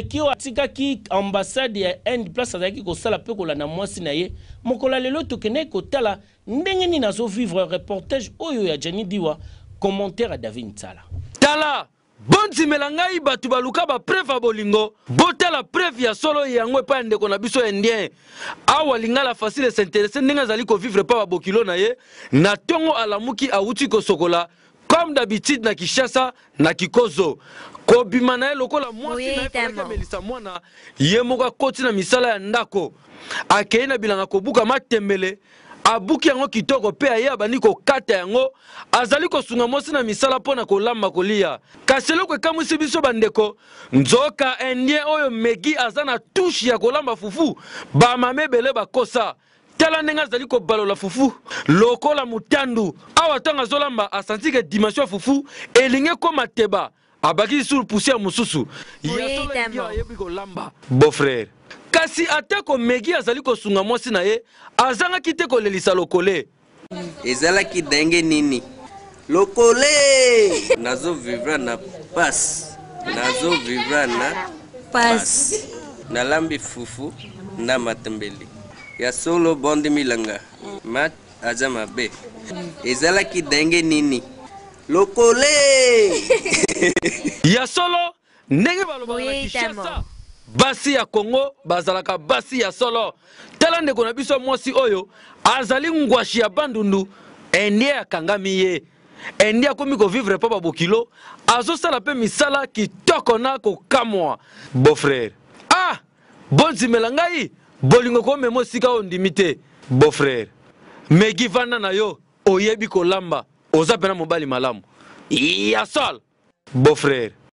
Qui a qui ambassade ya Inde place azaki ko sala pe ko la na mwasi na ye mokola lelo to kene ko tala ndenge ni nazo vivre reportage oyo ya Jenny Diwa commentaire à David Nsala tala bonzi melangai batu baluka ba preuve bolingo botala preuve ya solo yango pa ndeko na biso indien awa lingala facile s'intéresser ndenge azali ko vivre pa ba bokilo na ye na tongo alamuki awuti ko sokola comme d'habitude na Kishasa na Kikozo ko bimana lokola mwasi na Melisa mwana ye moka koti na misala ya ndako akei na bilanga kobuka matembele abuki yango kitoko pe aye abani ko kata yango azali ko sunga mwasi na misala pona kolamba kolia kaselo ko kamusi biso bandeko nzoka indien oyo megi azana touche ya kolamba fufu ba mamebele bakosa tala nenga zali ko balola fufu lokola mutandu awa tanga zolamba asanti ke dimension fufu elinge ko mateba abaki sur poussière mususu ya solo yebi ko lamba beau frère kasi atako megi azali ko sunga mwasi na ye azanga kite ko lelisa lokole ezala ki denge nini lokole nazo vivra na pass na lambi fufu na matembele ya solo bondi milanga mat azama be ezala ki denge nini lokole ya solo ndenge baloba na Kishasa basi ya Congo bazalaka basi ya solo tala ndeko na biso mwasi oyo azali ngwashi ya bandundu endie akangami ye endie akomi ko vivre pa babokilo azosala pe misala kitoko na kokamwa beau frère ah bonzimela ngai bolingo ko memo sika ondimi te beau frère megi vanda na yo oyebi kolamba oza pena mobali malamu ya sol beau frère